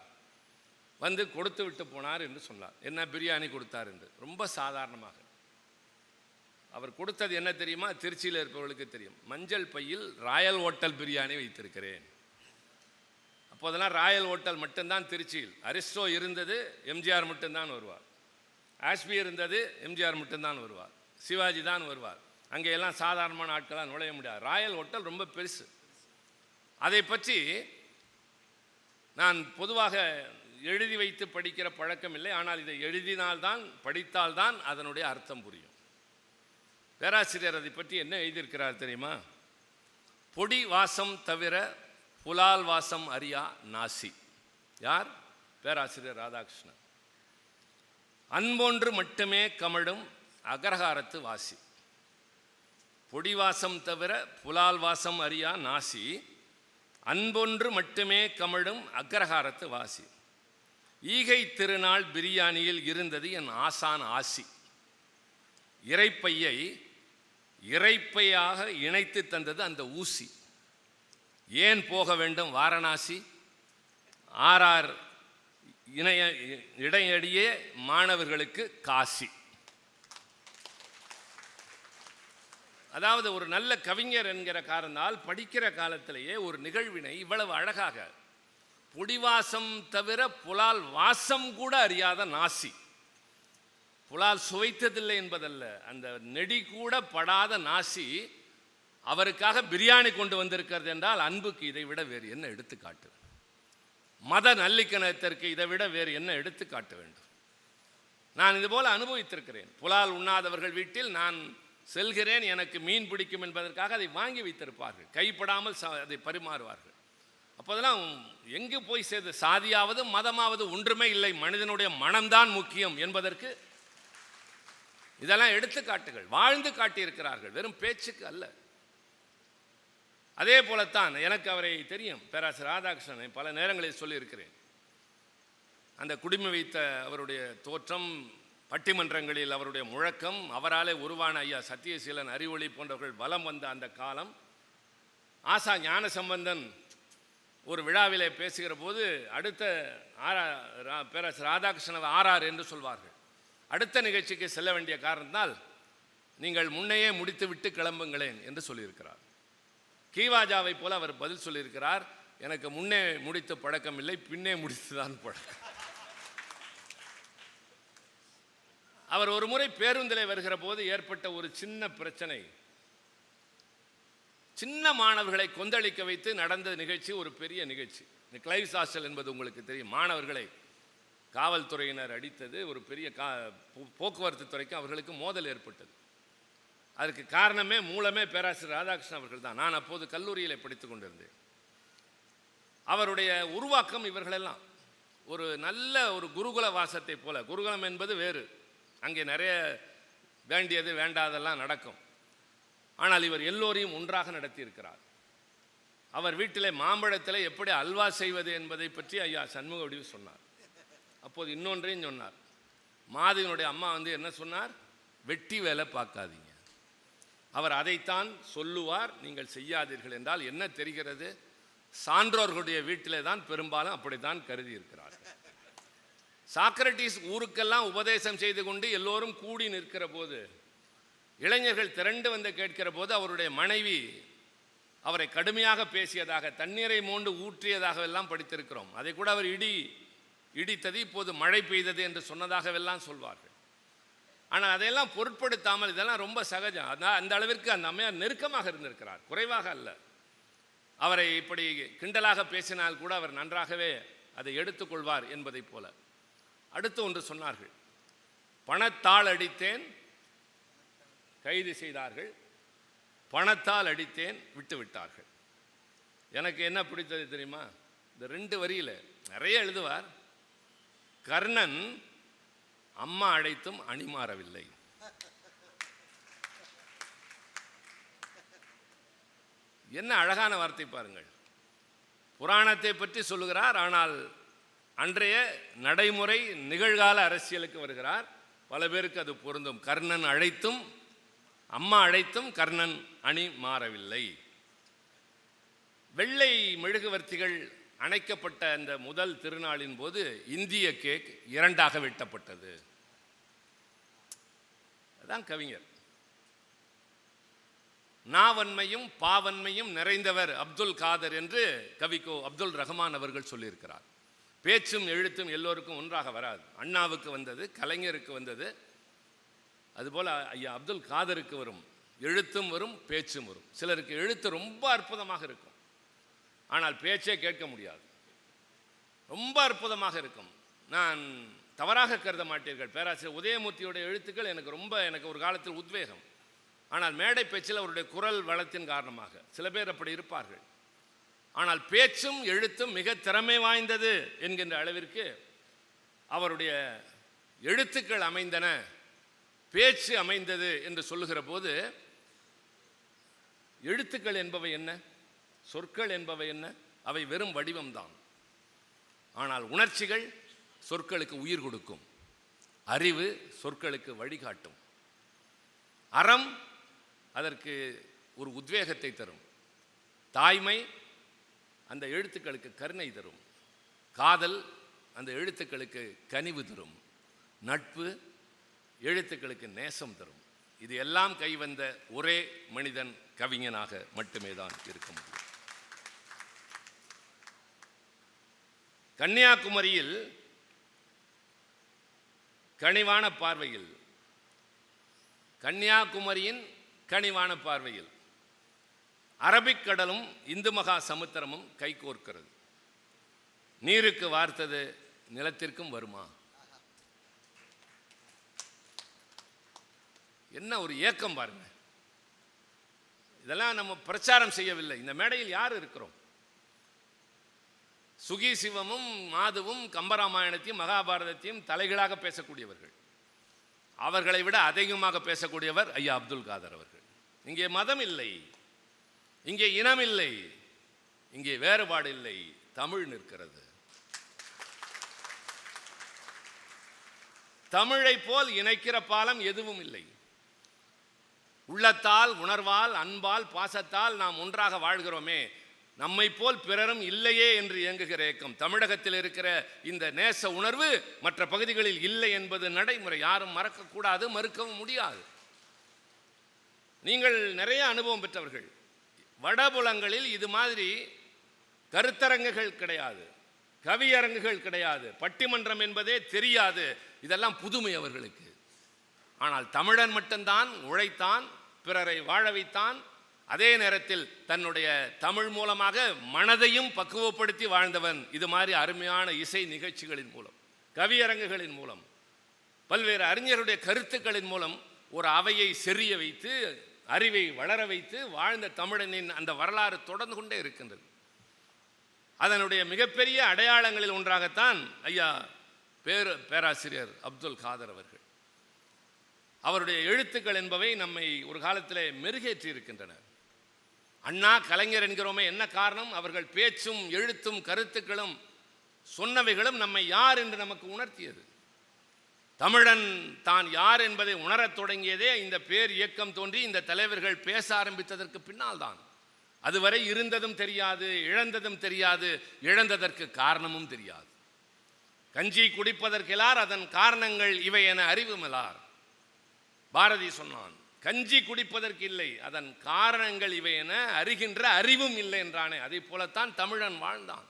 வந்து கொடுத்து விட்டு போனார் என்று சொன்னார். என்ன பிரியாணி கொடுத்தார் என்று. ரொம்ப சாதாரணமாக அவர் கொடுத்தது என்ன தெரியுமா? திருச்சியில் இருப்பவர்களுக்கு தெரியும். மஞ்சள் பையில் ராயல் ஹோட்டல் பிரியாணி வைத்திருக்கிறேன். அப்போதெல்லாம் ராயல் ஹோட்டல் மட்டும்தான் திருச்சியில். அரிஸ்டோ இருந்தது, எம்ஜிஆர் மட்டும்தான் வருவார். ஆஷ்பி இருந்தது, எம்ஜிஆர் மட்டும்தான் வருவார். சிவாஜி தான் வருவார். அங்கே எல்லாம் சாதாரணமான ஆட்களாக நுழைய முடியாது. ராயல் ஹோட்டல் ரொம்ப பெருசு. அதை பற்றி நான் பொதுவாக எழுதி வைத்து படிக்கிற பழக்கம் இல்லை. ஆனால் இதை எழுதினால்தான், படித்தால்தான் அதனுடைய அர்த்தம் புரியும். பேராசிரியர் அதை பற்றி என்ன எழுதியிருக்கிறார் தெரியுமா? பொடி வாசம் தவிர புலால் வாசம் அறியா நாசி. யார்? பேராசிரியர் ராதாகிருஷ்ணன். அன்பொன்று மட்டுமே கமழும் அகரகாரத்து வாசி. பொடி வாசம் தவிர புலால் வாசம் அறியா நாசி, அன்பொன்று மட்டுமே கமழும் அக்ரஹாரத்து வாசி. ஈகை திருநாள் பிரியாணியில் இருந்தது என் ஆசான் ஆசி. இறைப்பையை இறைப்பையாக இணைத்து தந்தது அந்த ஊசி. ஏன் போக வேண்டும் வாரணாசி? ஆர்ஆர் இடையடியே மாணவர்களுக்கு காசி. அதாவது ஒரு நல்ல கவிஞர் என்கிற காரணத்தால் படிக்கிற காலத்திலேயே ஒரு நிகழ்வினை இவ்வளவு அழகாக, பொடிவாசம் தவிர புலால் வாசம் கூட அறியாத நாசி. புலால் சுவைத்ததில்லை என்பதல்ல, அந்த நெடி கூட படாத நாசி அவருக்காக பிரியாணி கொண்டு வந்திருக்கிறது என்றால் அன்புக்கு இதை விட வேறு என்ன எடுத்துக்காட்டு? மத நல்லிக்கணத்திற்கு இதை விட வேறு என்ன எடுத்துக்காட்ட வேண்டும்? நான் இதுபோல் அனுபவித்திருக்கிறேன். புலால் உண்ணாதவர்கள் வீட்டில் நான் செல்கிறேன், எனக்கு மீன் பிடிக்கும் என்பதற்காக அதை வாங்கி வைத்திருப்பார்கள், கைப்படாமல் அதை பரிமாறுவார்கள். அப்போதெல்லாம் எங்கு போய் சேர்ந்து சாதியாவது மதமாவது ஒன்றுமே இல்லை, மனிதனுடைய மனம்தான் முக்கியம் என்பதற்கு இதெல்லாம் எடுத்துக்காட்டுகள். வாழ்ந்து காட்டியிருக்கிறார்கள், வெறும் பேச்சுக்கு அல்ல. அதே போலத்தான் எனக்கு அவரை தெரியும், பேராசிரியர் ராதாகிருஷ்ணனை பல நேரங்களில் சொல்லியிருக்கிறேன். அந்த குடிமை வைத்த அவருடைய தோற்றம், பட்டிமன்றங்களில் அவருடைய முழக்கம், அவராலே உருவான ஐயா சத்தியசீலன், அறிவொளி போன்றவர்கள் வலம் வந்த அந்த காலம். ஆசா ஞான சம்பந்தன் ஒரு விழாவிலே பேசுகிற போது அடுத்த பேராசிரியர் ராதாகிருஷ்ணன் ஆர்ஆர் என்று சொல்வார்கள். அடுத்த நிகழ்ச்சிக்கு செல்ல வேண்டிய காரணத்தால் நீங்கள் முன்னையே முடித்து விட்டு கிளம்புங்களேன் என்று சொல்லியிருக்கிறார். கீவாஜாவை போல அவர் பதில் சொல்லியிருக்கிறார், எனக்கு முன்னே முடித்த பழக்கம் இல்லை, பின்னே முடித்துதான் பழக்கம். அவர் ஒரு முறை பேருந்தில் வருகிற போது ஏற்பட்ட ஒரு சின்ன பிரச்சனை, சின்ன மாணவர்களை கொந்தளிக்க வைத்து நடந்த நிகழ்ச்சி ஒரு பெரிய நிகழ்ச்சி. இந்த கிளைவ்ஸ் ஹாஸ்டல் என்பது உங்களுக்கு தெரியும். மாணவர்களை காவல்துறையினர் அடித்தது, ஒரு பெரிய போக்குவரத்து துறைக்கு அவர்களுக்கு மோதல் ஏற்பட்டது. அதுக்கு காரணமே மூலமே பேராசிரியர் ராதாகிருஷ்ணன் அவர்கள் தான். நான் அப்போது கல்லூரியில் படித்து கொண்டிருந்தேன். அவருடைய உருவாக்கம் இவர்களெல்லாம் ஒரு நல்ல ஒரு குருகுல வாசத்தை போல. குருகுலம் என்பது வேறு, அங்கே நிறைய வேண்டியது வேண்டாதெல்லாம் நடக்கும். ஆனால் இவர் எல்லோரையும் ஒன்றாக நடத்தியிருக்கிறார். அவர் வீட்டிலே மாம்பழத்தில் எப்படி அல்வா செய்வது என்பதை பற்றி ஐயா சண்முக வடிவு சொன்னார். அப்போது இன்னொன்றையும் சொன்னார். மாதவியினுடைய அம்மா என்ன சொன்னார்? வெட்டி வேலை பார்க்காதீங்க. அவர் அதைத்தான் சொல்லுவார். நீங்கள் செய்யாதீர்கள் என்றால் என்ன தெரிகிறது? சான்றோர்களுடைய வீட்டிலே தான் பெரும்பாலும் அப்படித்தான் கருதி இருக்கிறார்கள். சாக்ரட்டிஸ் ஊருக்கெல்லாம் உபதேசம் செய்து கொண்டு எல்லோரும் கூடி நிற்கிற போது, இளைஞர்கள் திரண்டு வந்து கேட்கிற போது, அவருடைய மனைவி அவரை கடுமையாக பேசியதாக, தண்ணீரை மோண்டு ஊற்றியதாக எல்லாம் படித்திருக்கிறோம். அதை கூட அவர் இடித்தது இப்போது மழை பெய்தது என்று சொன்னதாகவெல்லாம் சொல்வார்கள். ஆனால் அதையெல்லாம் பொருட்படுத்தாமல் இதெல்லாம் ரொம்ப சகஜம். அந்த அளவிற்கு அந்த அம்மையார் நெருக்கமாக இருந்திருக்கிறார், குறைவாக அல்ல. அவரை இப்படி கிண்டலாக பேசினால் கூட அவர் நன்றாகவே அதை எடுத்துக்கொள்வார் என்பதை போல. அடுத்து ஒன்று சொன்னார்கள். பணத்தால் அடித்தேன், கைது செய்தார்கள். பணத்தால் அடித்தேன், விட்டு விட்டார்கள். எனக்கு என்ன பிடித்தது தெரியுமா? இந்த 2 வரியில் நிறைய எழுதுவார். கர்ணன் அம்மா அழைத்தும் அணிமாறவில்லை. என்ன அழகான வார்த்தை பாருங்கள். புராணத்தை பற்றி சொல்லுகிறார், ஆனால் அன்றைய நடைமுறை நிகழ்கால அரசியலுக்கு வருகிறார். பல பேருக்கு அது பொருந்தும். கர்ணன் அழைத்தும் அம்மா அழைத்தும் கர்ணன் அணி மாறவில்லை. வெள்ளை மெழுகுவர்த்திகள் அணைக்கப்பட்ட அந்த முதல் திருநாளின் போது இந்திய கேக் 2ஆக வெட்டப்பட்டது. அதான் கவிஞர். நாவன்மையும் பாவன்மையும் நிறைந்தவர் அப்துல் காதர் என்று கவிக்கோ அப்துல் ரஹ்மான் அவர்கள் சொல்லியிருக்கிறார். பேச்சும் எழுத்தும் எல்லோருக்கும் ஒன்றாக வராது. அண்ணாவுக்கு வந்தது, கலைஞருக்கு வந்தது, அதுபோல் ஐயா அப்துல் காதருக்கு வரும். எழுத்தும் வரும், பேச்சும் வரும். சிலருக்கு எழுத்து ரொம்ப அற்புதமாக இருக்கும், ஆனால் பேச்சே கேட்க முடியாது. ரொம்ப அற்புதமாக இருக்கும். நான் தவறாக கருத மாட்டீர்கள், பேராசிரியர் உதயமூர்த்தியுடைய எழுத்துக்கள் எனக்கு ஒரு காலத்தில் உத்வேகம். ஆனால் மேடை பேச்சில் அவருடைய குரல் வளத்தின் காரணமாக சில பேர் அப்படி இருப்பார்கள். ஆனால் பேச்சும் எழுத்தும் மிக திறமை வாய்ந்தது என்கின்ற அளவிற்கு அவருடைய எழுத்துக்கள் அமைந்தன, பேச்சு அமைந்தது என்று சொல்லுகிற போது, எழுத்துக்கள் என்பவை என்ன, சொற்கள் என்பவை என்ன? அவை வெறும் வடிவம்தான். ஆனால் உணர்ச்சிகள் சொற்களுக்கு உயிர் கொடுக்கும். அறிவு சொற்களுக்கு வழிகாட்டும். அறம் அதற்கு ஒரு உத்வேகத்தை தரும். தாய்மை அந்த எழுத்துக்களுக்கு கருணை தரும். காதல் அந்த எழுத்துக்களுக்கு கனிவு தரும். நட்பு எழுத்துக்களுக்கு நேசம் தரும். இது எல்லாம் கைவந்த ஒரே மனிதன் கவிஞனாக மட்டுமே தான் இருக்க முடியும். கன்னியாகுமரியில் கனிவான பார்வையில், கன்னியாகுமரியின் கனிவான பார்வையில் அரபிக்கடலும் இந்து மகா சமுத்திரமும் கைகோர்க்கிறது. நீருக்கு வார்த்தது நிலத்திற்கும் வருமா? என்ன ஒரு ஏக்கம் பாருங்க. இதெல்லாம் நம்ம பிரச்சாரம் செய்யவில்லை. இந்த மேடையில் யார் இருக்கிறோம்? சுகி சிவமும் மாதுவும் கம்பராமாயணத்தையும் மகாபாரதத்தையும் தலைகளாக பேசக்கூடியவர்கள். அவர்களை விட அதிகமாக பேசக்கூடியவர் ஐயா அப்துல் காதர் அவர்கள். இங்கே மதம் இல்லை, இங்கே இனம் இல்லை, இங்கே வேறுபாடு இல்லை, தமிழ் நிற்கிறது. தமிழை போல் இணைக்கிற பாலம் எதுவும் இல்லை. உள்ளத்தால், உணர்வால், அன்பால், பாசத்தால் நாம் ஒன்றாக வாழ்கிறோமே, நம்மை போல் பிறரும் இல்லையே என்று இயங்குகிற இயக்கம். தமிழகத்தில் இருக்கிற இந்த நேச உணர்வு மற்ற பகுதிகளில் இல்லை என்பது நடைமுறை. யாரும் மறக்கக்கூடாது, மறுக்கவும் முடியாது. நீங்கள் நிறைய அனுபவம் பெற்றவர்கள். வடபுலங்களில் இது மாதிரி கருத்தரங்குகள் கிடையாது, கவியரங்குகள் கிடையாது, பட்டிமன்றம் என்பதே தெரியாது. இதெல்லாம் புதுமை அவர்களுக்கு. ஆனால் தமிழன் மட்டும்தான் உழைத்தான், பிறரை வாழ வைத்தான். அதே நேரத்தில் தன்னுடைய தமிழ் மூலமாக மனதையும் பக்குவப்படுத்தி வாழ்ந்தவன். இது மாதிரி அருமையான இசை நிகழ்ச்சிகளின் மூலம், கவியரங்குகளின் மூலம், பல்வேறு அறிஞருடைய கருத்துக்களின் மூலம் ஒரு அவையை செறிய வைத்து, அறிவை வளர வைத்து வாழ்ந்த தமிழனின் அந்த வரலாறு தொடர்ந்து கொண்டே இருக்கின்றது. அதனுடைய மிகப்பெரிய அடையாளங்களில் ஒன்றாகத்தான் ஐயா பேராசிரியர் அப்துல் காதர் அவர்கள். அவருடைய எழுத்துக்கள் என்பவை நம்மை ஒரு காலத்தில் மெருகேற்றி இருக்கின்றன. அண்ணா, கலைஞர் என்கிறோமே, என்ன காரணம்? அவர்கள் பேச்சும் எழுத்தும் கருத்துக்களும் சொன்னவைகளும் நம்மை யார் என்று நமக்கு உணர்த்தியது. தமிழன் தான் யார் என்பதை உணரத் தொடங்கியதே இந்த பேர் இயக்கம் தோன்றி இந்த தலைவர்கள் பேச ஆரம்பித்ததற்கு பின்னால் தான். அதுவரை இருந்ததும் தெரியாது, இழந்ததும் தெரியாது, இழந்ததற்கு காரணமும் தெரியாது. கஞ்சி குடிப்பதற்கெல்லார் அதன் காரணங்கள் இவை என அறிவுமிலார். பாரதி சொன்னான், கஞ்சி குடிப்பதற்கு இல்லை, அதன் காரணங்கள் இவை என அறிகின்ற அறிவும் இல்லை என்றானே. அதை போலத்தான் தமிழன் வாழ்ந்தான்.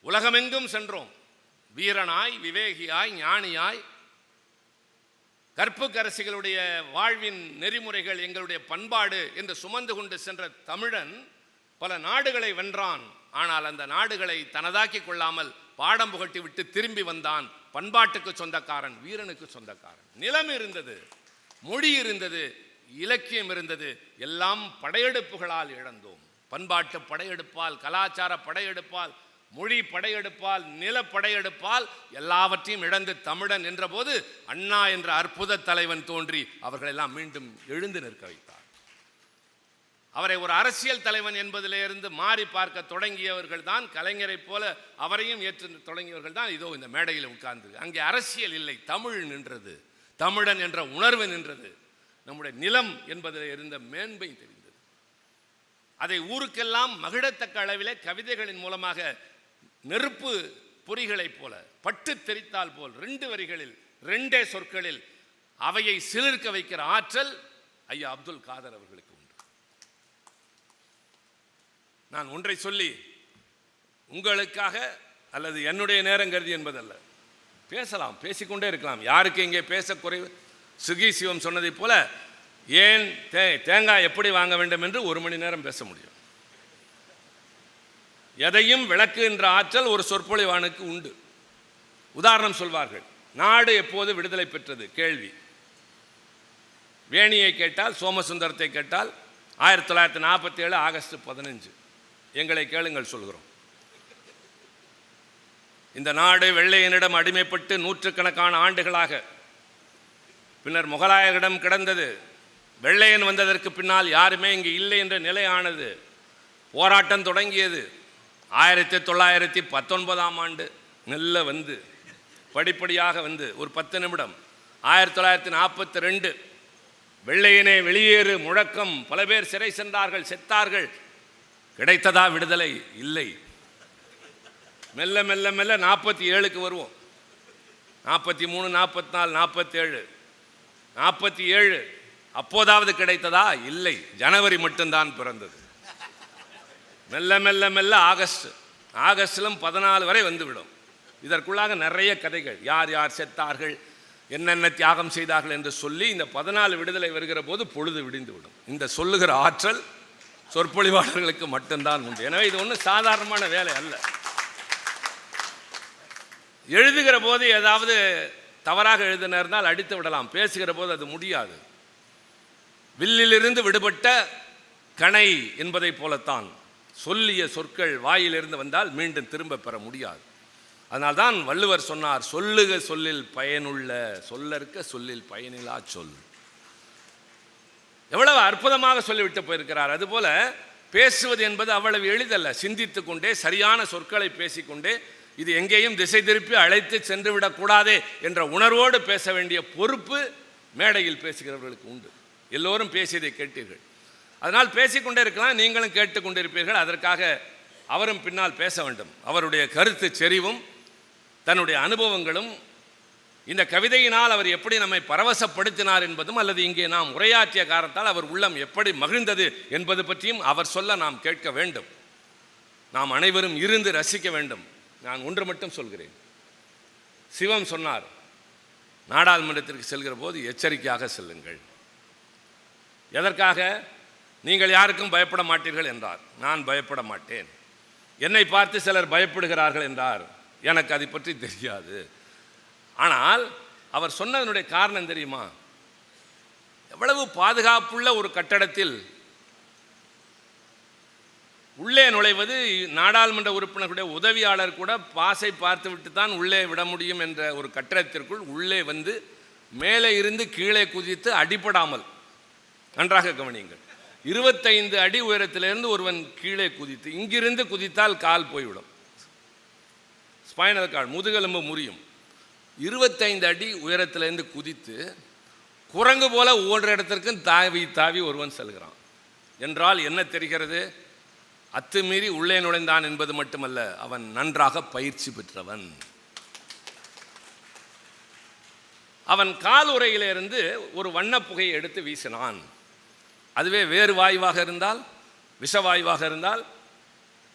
உலகமெங்கும் சென்றோம், வீரனாய், விவேகியாய், ஞானியாய். கற்புக்கரசிகளுடைய வாழ்வின் நெறிமுறைகள் எங்களுடைய பண்பாடு என்று சுமந்து கொண்டு சென்ற தமிழன் பல நாடுகளை வென்றான். ஆனால் அந்த நாடுகளை தனதாக்கி கொள்ளாமல் பாடம் புகட்டி விட்டு திரும்பி வந்தான். பண்பாட்டுக்கு சொந்தக்காரன், வீரனுக்கு சொந்தக்காரன். நிலம் இருந்தது, மொழி இருந்தது, இலக்கியம் இருந்தது, எல்லாம் படையெடுப்புகளால் இழந்தோம். பண்பாட்டு படையெடுப்பால், கலாச்சார படையெடுப்பால், மொழி படையெடுப்பால், நில படையெடுப்பால் எல்லாவற்றையும் இழந்து தமிழன் என்ற போது அண்ணா என்ற அற்புத தலைவன் தோன்றி அவர்களெல்லாம் மீண்டும் எழுந்து நிற்க வைத்தார். அவரை ஒரு அரசியல் தலைவன் என்பதிலிருந்து மாறி பார்க்க தொடங்கியவர்கள் தான், கலைஞரை போல அவரையும் ஏற்று தொடங்கியவர்கள் தான் இதோ இந்த மேடையில் உட்கார்ந்து. அங்கே அரசியல் இல்லை, தமிழ் நின்றது, தமிழன் என்ற உணர்வு நின்றது. நம்முடைய நிலம் என்பதில் இருந்த மேன்மை தெரிந்தது. அதை ஊருக்கெல்லாம் மகிழத்தக்க அளவிலே கவிதைகளின் மூலமாக நெருப்பு பொறிகளைப் போல, பட்டு தெரித்தால் போல் 2 வரிகளில் 2 சொற்களில் அவையை சிலிர்க்க வைக்கிற ஆற்றல் ஐயா அப்துல் காதர் அவர்களுக்கு உண்டு. நான் ஒன்றை சொல்லி உங்களுக்காக அல்லது என்னுடைய நேரம் கருதி என்பதல்ல, பேசலாம், பேசிக்கொண்டே இருக்கலாம். யாருக்கு இங்கே பேச குறைவு? சுகி சிவம் சொன்னதை போல ஏன் தேங்காய் எப்படி வாங்க வேண்டும் என்று 1 மணி நேரம் பேச முடியும். எதையும் விளக்குகின்ற ஆற்றல் ஒரு சொற்பொழிவானுக்கு உண்டு. உதாரணம் சொல்வார்கள், நாடு எப்போது விடுதலை பெற்றது? கேள்வி. வேணியை கேட்டால், சோமசுந்தரத்தை கேட்டால் 1947 ஆகஸ்ட் 15. எங்களை கேளுங்கள் சொல்கிறோம். இந்த நாடு வெள்ளையனிடம் அடிமைப்பட்டு நூற்றுக்கணக்கான ஆண்டுகளாக பின்னர் முகலாயரிடம் கிடந்தது. வெள்ளையன் வந்ததற்கு பின்னால் யாருமே இங்கே இல்லை என்ற நிலையானது. போராட்டம் தொடங்கியது 1919ஆம் ஆண்டு. மெல்ல வந்து படிப்படியாக வந்து ஒரு 10 நிமிடம் 1942 வெள்ளையனே வெளியேறு முழக்கம். பல பேர் சிறை சென்றார்கள், செத்தார்கள். கிடைத்ததா விடுதலை? இல்லை. மெல்ல மெல்ல மெல்ல 47க்கு வருவோம். 43, 44, 47, 47 அப்போதாவது கிடைத்ததா? இல்லை. ஜனவரி மட்டும்தான் பிறந்தது. மெல்ல மெல்ல மெல்ல ஆகஸ்டிலும் 14 வரை வந்துவிடும். இதற்குள்ளாக நிறைய கதைகள், யார் யார் செத்தார்கள், என்னென்ன தியாகம் செய்தார்கள் என்று சொல்லி இந்த 14 விடுதலை வருகிற போது பொழுது விடிந்து விடும். இந்த சொல்லுகிற ஆற்றல் சொற்பொழிவாளர்களுக்கு மட்டும்தான் உண்டு. எனவே இது ஒன்றும் சாதாரணமான வேலை அல்ல. எழுதுகிற போது ஏதாவது தவறாக எழுதினார்ந்தால் அடித்து விடலாம், பேசுகிற போது அது முடியாது. வில்லிலிருந்து விடுபட்ட கணை என்பதை போலத்தான் சொல்லிய சொற்கள் வாயிலிருந்து வந்தால் மீண்டும் திரும்ப பெற முடியாது. அதனால்தான் வள்ளுவர் சொன்னார், சொல்லுக சொல்லில் பயனுள்ள சொல்லற்க சொல்லில் பயனிலா சொல். எவ்வளவு அற்புதமாக சொல்லிவிட்டு போயிருக்கிறார். அதுபோல பேசுவது என்பது அவ்வளவு எளிதல்ல. சிந்தித்து கொண்டே சரியான சொற்களை பேசிக்கொண்டே இது எங்கேயும் திசை திருப்பி அழைத்து சென்று விடக்கூடாதே என்ற உணர்வோடு பேச வேண்டிய பொறுப்பு மேடையில் பேசுகிறவர்களுக்கு உண்டு. எல்லோரும் பேசியதை கேட்டீர்கள், அதனால் பேசிக்கொண்டே இருக்கலாம், நீங்களும் கேட்டுக்கொண்டிருப்பீர்கள். அதற்காக அவரும் பின்னால் பேச வேண்டும். அவருடைய கருத்து செறிவும் தன்னுடைய அனுபவங்களும் இந்த கவிதையினால் அவர் எப்படி நம்மை பரவசப்படுத்தினார் என்பதும், அல்லது இங்கே நாம் உரையாற்றிய காரணத்தால் அவர் உள்ளம் எப்படி மகிழ்ந்தது என்பது பற்றியும் அவர் சொல்ல நாம் கேட்க வேண்டும். நாம் அனைவரும் இருந்து ரசிக்க வேண்டும். நான் ஒன்று மட்டும் சொல்கிறேன். சிவம் சொன்னார், நாடாளுமன்றத்திற்கு செல்கிற போது எச்சரிக்கையாக செல்லுங்கள். எதற்காக? நீங்கள் யாருக்கும் பயப்பட மாட்டீர்கள் என்றார். நான் பயப்பட மாட்டேன். என்னை பார்த்து சிலர் பயப்படுகிறார்கள் என்றார். எனக்கு அதை பற்றி தெரியாது. ஆனால் அவர் சொன்னதனுடைய காரணம் தெரியுமா? எவ்வளவு பாதுகாப்புள்ள ஒரு கட்டடத்தில் உள்ளே நுழைவது, நாடாளுமன்ற உறுப்பினர்களுடைய உதவியாளர் கூட பாஸை பார்த்துவிட்டு தான் உள்ளே விட முடியும் என்ற ஒரு கட்டடத்திற்குள் உள்ளே வந்து மேலே இருந்து கீழே குதித்து அடிபடாமல், நன்றாக கவனியுங்கள், 25 அடி உயரத்திலிருந்து ஒருவன் கீழே குதித்து, இங்கிருந்து குதித்தால் கால் போய்விடும். ஸ்பைனல் கார்டு, முதுகெலும்பு முறியும். 25 அடி உயரத்திலிருந்து குதித்து குரங்கு போல ஒவ்வொரு இடத்திற்கும் தாவி தாவி ஒருவன் செல்கிறான் என்றால் என்ன தெரிகிறது? அத்துமீறி உள்ளே நுழைந்தான் என்பது மட்டுமல்ல, அவன் நன்றாக பயிற்சி பெற்றவன். அவன் கால் உறையிலிருந்து ஒரு வண்ணப்புகையை எடுத்து வீசினான். அதுவே வேறு வாயுவாக இருந்தால், விஷவாயுவாக இருந்தால்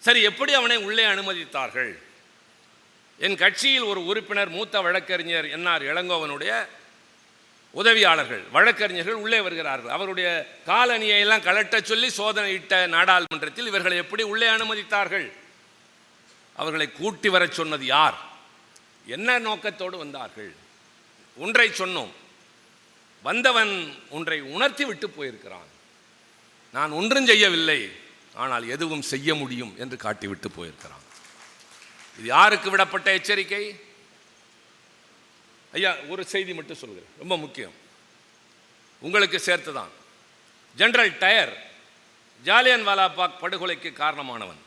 சரி, எப்படி அவனை உள்ளே அனுமதித்தார்கள்? என் கட்சியில் ஒரு உறுப்பினர், மூத்த வழக்கறிஞர் என்ஆர் இளங்கோவனுடைய உதவியாளர்கள் வழக்கறிஞர்கள் உள்ளே வருகிறார்கள். அவருடைய காலணியை எல்லாம் கலட்ட சொல்லி சோதனையிட்ட நாடாளுமன்றத்தில் இவர்களை எப்படி உள்ளே அனுமதித்தார்கள்? அவர்களை கூட்டி வரச் சொன்னது யார்? என்ன நோக்கத்தோடு வந்தார்கள்? ஒன்றை சொன்னோம், வந்தவன் ஒன்றை உணர்த்தி விட்டு போயிருக்கிறான். நான் ஒன்றும் செய்யவில்லை, ஆனால் எதுவும் செய்ய முடியும் என்று காட்டிவிட்டு போயிருக்கிறான். இது யாருக்கு விடப்பட்ட எச்சரிக்கை? ஐயா, ஒரு செய்தி மட்டும் சொல்கிறேன், ரொம்ப முக்கியம், உங்களுக்கு சேர்த்துதான். ஜெனரல் டயர் ஜாலியன் வாலாபாக் படுகொலைக்கு காரணமானவன்.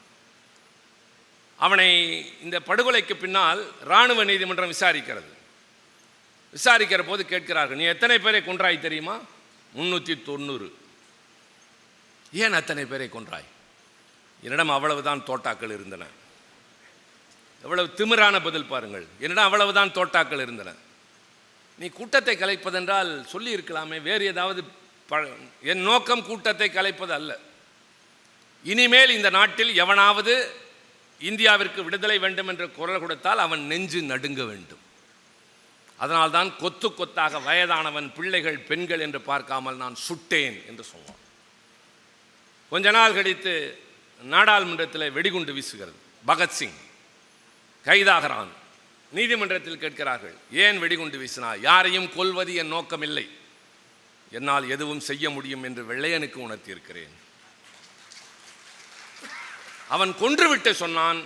அவனை இந்த படுகொலைக்கு பின்னால் இராணுவ நீதிமன்றம் விசாரிக்கிறது. விசாரிக்கிற போது கேட்கிறார்கள், நீ எத்தனை பேரை கொன்றாய் தெரியுமா? 390. ஏன் அத்தனை பேரை கொன்றாய்? என்னிடம் அவ்வளவுதான் தோட்டாக்கள் இருந்தன. எவ்வளவு திமிரான பதில் பாருங்கள். என்னிடம் அவ்வளவுதான் தோட்டாக்கள் இருந்தன. நீ கூட்டத்தை கலைப்பதென்றால் சொல்லி இருக்கலாமே, வேறு ஏதாவது. என் நோக்கம் கூட்டத்தை கலைப்பது அல்ல. இனிமேல் இந்த நாட்டில் எவனாவது இந்தியாவிற்கு விடுதலை வேண்டும் என்று குரல் கொடுத்தால் அவன் நெஞ்சு நடுங்க வேண்டும். அதனால்தான் கொத்து கொத்தாக வயதானவன், பிள்ளைகள், பெண்கள் என்று பார்க்காமல் நான் சுட்டேன் என்று சொன்னான். கொஞ்ச நாள் கழித்து நாடாளுமன்றத்தில் வெடிகுண்டு வீசுகிறது. பகத்சிங் கைதாகிறான். நீதிமன்றத்தில் கேட்கிறார்கள், ஏன் வெடிகுண்டு வீசினா? யாரையும் கொல்வது என் நோக்கம் இல்லை, என்னால் எதுவும் செய்ய முடியும் என்று வெள்ளையனுக்கு உணர்த்தியிருக்கிறேன். அவன் கொன்றுவிட்டு சொன்னான்,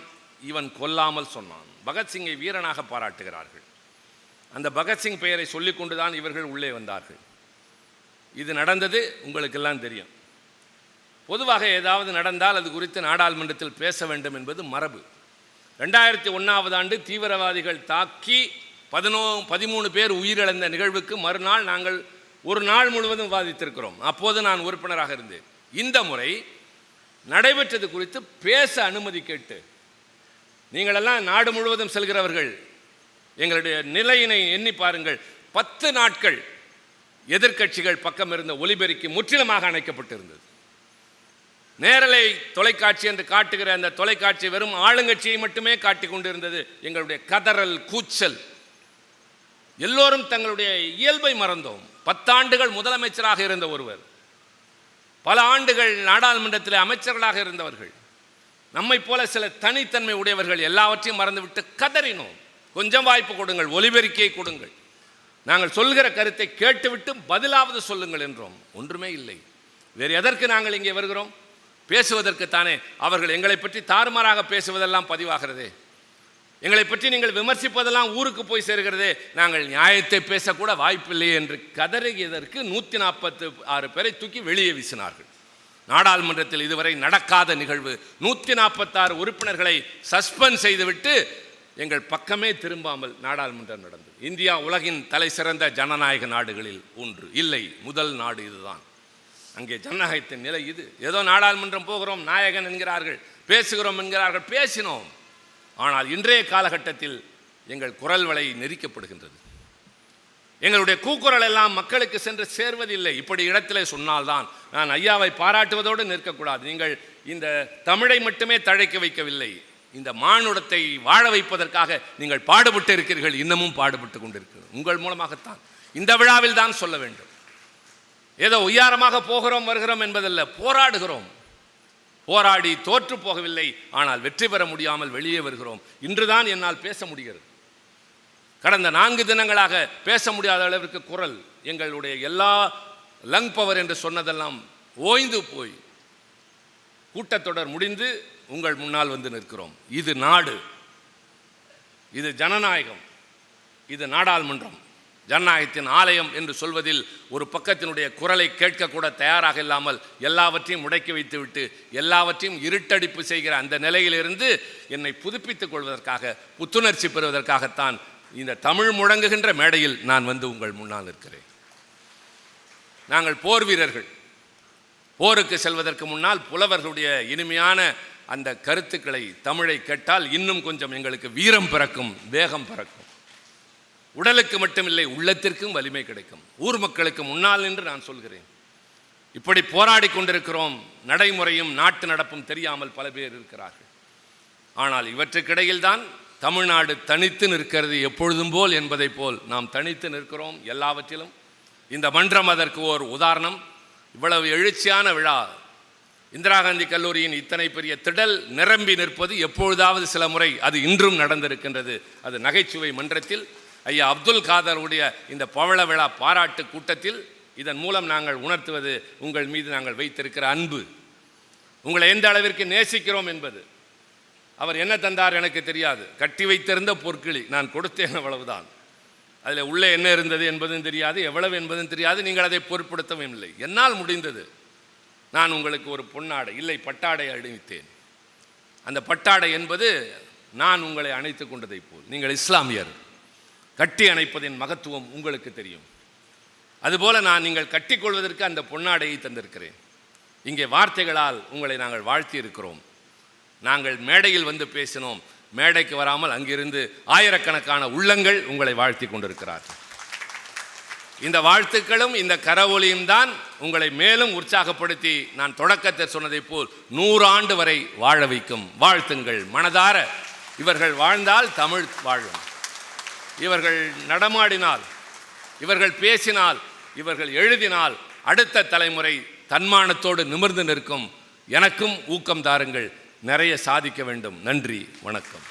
இவன் கொல்லாமல் சொன்னான். பகத்சிங்கை வீரனாக பாராட்டுகிறார்கள். அந்த பகத்சிங் பெயரை சொல்லிக்கொண்டுதான் இவர்கள் உள்ளே வந்தார்கள். இது நடந்தது உங்களுக்கெல்லாம் தெரியும். பொதுவாக ஏதாவது நடந்தால் அது குறித்து நாடாளுமன்றத்தில் பேச வேண்டும் என்பது மரபு. 2001ஆம் ஆண்டு தீவிரவாதிகள் தாக்கி 13 பேர் உயிரிழந்த நிகழ்வுக்கு மறுநாள் நாங்கள் ஒரு நாள் முழுவதும் விவாதித்திருக்கிறோம். அப்போது நான் உறுப்பினராக இருந்தேன். இந்த முறை நடைபெற்றது குறித்து பேச அனுமதி கேட்டு, நீங்களெல்லாம் நாடு முழுவதும் செல்கிறவர்கள், எங்களுடைய நிலையினை எண்ணி பாருங்கள். 10 நாட்கள் எதிர்க்கட்சிகள் பக்கம் இருந்த ஒலிபெருக்கி முற்றிலுமாக அணைக்கப்பட்டிருந்தது. நேரலை தொலைக்காட்சி என்று காட்டுகிற அந்த தொலைக்காட்சி வெறும் ஆளுங்கட்சியை மட்டுமே காட்டிக் கொண்டிருந்தது. எங்களுடைய கதறல், கூச்சல், எல்லோரும் தங்களுடைய இயல்பை மறந்தோம். 10 ஆண்டுகள் முதலமைச்சராக இருந்த ஒருவர், பல ஆண்டுகள் நாடாளுமன்றத்தில் அமைச்சர்களாக இருந்தவர்கள், நம்மை போல சில தனித்தன்மை உடையவர்கள் எல்லாவற்றையும் மறந்துவிட்டு கதறினோம். கொஞ்சம் வாய்ப்பு கொடுங்கள், ஒலிபெருக்கியை கொடுங்கள், நாங்கள் சொல்கிற கருத்தை கேட்டுவிட்டு பதிலாவது சொல்லுங்கள் என்றோம். ஒன்றுமே இல்லை. வேறு எதற்கு நாங்கள் இங்கே வருகிறோம்? பேசுவதற்குத்தானே. அவர்கள் எங்களை பற்றி தாறுமாறாக பேசுவதெல்லாம் பதிவாகிறதே, எங்களை பற்றி நீங்கள் விமர்சிப்பதெல்லாம் ஊருக்கு போய் சேர்கிறதே, நாங்கள் நியாயத்தை பேசக்கூட வாய்ப்பில்லையே என்று கதறியதற்கு 146 பேரை தூக்கி வெளியே வீசினார்கள். நாடாளுமன்றத்தில் இதுவரை நடக்காத நிகழ்வு. 146 உறுப்பினர்களை சஸ்பெண்ட் செய்துவிட்டு எங்கள் பக்கமே திரும்பாமல் நாடாளுமன்றம் நடந்தது. இந்தியா உலகின் தலை சிறந்த ஜனநாயக நாடுகளில் ஒன்று. இல்லை, முதல் நாடு இதுதான். அங்கே ஜனநாயகத்தின் நிலை இது. ஏதோ நாடாளுமன்றம் போகிறோம், நாயகன் என்கிறார்கள், பேசுகிறோம் என்கிறார்கள். பேசினோம். ஆனால் இன்றைய காலகட்டத்தில் எங்கள் குரல் வலை நெரிக்கப்படுகின்றது. எங்களுடைய கூக்குரல் எல்லாம் மக்களுக்கு சென்று சேர்வதில்லை. இப்படி இடத்திலே சொன்னால்தான். நான் ஐயாவை பாராட்டுவதோடு நிற்கக்கூடாது. நீங்கள் இந்த தமிழை மட்டுமே தழைக்க வைக்கவில்லை, இந்த மானுடத்தை வாழ வைப்பதற்காக நீங்கள் பாடுபட்டு இருக்கிறீர்கள், இன்னமும் பாடுபட்டு கொண்டிருக்கிறீர்கள். உங்கள் மூலமாகத்தான் இந்த விழாவில் தான் சொல்ல வேண்டும். ஏதோ உயரமாக போகிறோம் வருகிறோம் என்பதல்ல, போராடுகிறோம். போராடி தோற்று போகவில்லை, ஆனால் வெற்றி பெற முடியாமல் வெளியே வருகிறோம். இன்றுதான் என்னால் பேச முடிகிறது. கடந்த 4 தினங்களாக பேச முடியாத அளவிற்கு குரல், எங்களுடைய எல்லா லங் பவர் என்று சொன்னதெல்லாம் ஓய்ந்து போய் கூட்டத்தொடர் முடிந்து உங்கள் முன்னால் வந்து நிற்கிறோம். இது நாடு, இது ஜனநாயகம், இது நாடாளுமன்றம். ஜனநாயகத்தின் ஆலயம் என்று சொல்வதில் ஒரு பக்கத்தினுடைய குரலை கேட்கக்கூட தயாராக இல்லாமல் எல்லாவற்றையும் முடக்கி வைத்துவிட்டு எல்லாவற்றையும் இருட்டடிப்பு செய்கிற அந்த நிலையிலிருந்து என்னை புதுப்பித்துக் கொள்வதற்காக, புத்துணர்ச்சி பெறுவதற்காகத்தான் இந்த தமிழ் முழங்குகின்ற மேடையில் நான் வந்து உங்கள் முன்னால் இருக்கிறேன். நாங்கள் போர் வீரர்கள். போருக்கு செல்வதற்கு முன்னால் புலவர்களுடைய இனிமையான அந்த கருத்துக்களை, தமிழை கேட்டால் இன்னும் கொஞ்சம் எங்களுக்கு வீரம் பிறக்கும், வேகம் பிறக்கும். உடலுக்கு மட்டுமில்லை, உள்ளத்திற்கும் வலிமை கிடைக்கும். ஊர் மக்களுக்கு முன்னால் நின்று நான் சொல்கிறேன், இப்படி போராடி கொண்டிருக்கிறோம். நடைமுறையும் நாட்டு நடப்பும் தெரியாமல் பல பேர் இருக்கிறார்கள். ஆனால் இவற்றுக்கிடையில் தான் தமிழ்நாடு தனித்து நிற்கிறது எப்பொழுதும் போல் என்பதை போல் நாம் தனித்து நிற்கிறோம் எல்லாவற்றிலும். இந்த மன்றம் அதற்கு ஓர் உதாரணம். இவ்வளவு எழுச்சியான விழா, இந்திரா காந்தி கல்லூரியின் இத்தனை பெரிய திடல் நிரம்பி நிற்பது எப்பொழுதாவது சில முறை, அது இன்றும் நடந்திருக்கின்றது. அது நகைச்சுவை மன்றத்தில் ஐயா அப்துல் காதருடைய இந்த பவள விழா பாராட்டு கூட்டத்தில். இதன் மூலம் நாங்கள் உணர்த்துவது உங்கள் மீது நாங்கள் வைத்திருக்கிற அன்பு, உங்களை எந்த அளவிற்கு நேசிக்கிறோம் என்பது. அவர் என்ன தந்தார் எனக்கு தெரியாது, கட்டி வைத்திருந்த பொற்கிளி நான் கொடுத்தேன், அவ்வளவுதான். அதில் உள்ளே என்ன இருந்தது என்பதும் தெரியாது, எவ்வளவு என்பதும் தெரியாது. நீங்கள் அதை பொருட்படுத்தவும் இல்லை. என்னால் முடிந்தது நான் உங்களுக்கு ஒரு பொன்னாடை, இல்லை பட்டாடை அணிவித்தேன். அந்த பட்டாடை என்பது நான் உங்களை அணைத்து கொண்டதை போல். நீங்கள் இஸ்லாமியர், கட்டி அணைப்பதின் மகத்துவம் உங்களுக்கு தெரியும். அதுபோல நான் நீங்கள் கட்டிக்கொள்வதற்கு அந்த பொன்னாடையை தந்திருக்கிறேன். இங்கே வார்த்தைகளால் உங்களை நாங்கள் வாழ்த்தி இருக்கிறோம். நாங்கள் மேடையில் வந்து பேசினோம், மேடைக்கு வராமல் அங்கிருந்து ஆயிரக்கணக்கான உள்ளங்கள் உங்களை வாழ்த்தி கொண்டிருக்கிறார்கள். இந்த வாழ்த்துக்களும் இந்த கரவொலியும் தான் உங்களை மேலும் உற்சாகப்படுத்தி நான் தொடக்கத்தில் சொன்னதை போல் 100 ஆண்டு வரை வாழ வைக்கும். வாழ்த்துங்கள் மனதார. இவர்கள் வாழ்ந்தால் தமிழ் வாழும். இவர்கள் நடமாடினால், இவர்கள் பேசினால், இவர்கள் எழுதினால் அடுத்த தலைமுறை தன்மானத்தோடு நிமிர்ந்து நிற்கும். எனக்கும் ஊக்கம் தாருங்கள். நிறைய சாதிக்க வேண்டும். நன்றி, வணக்கம்.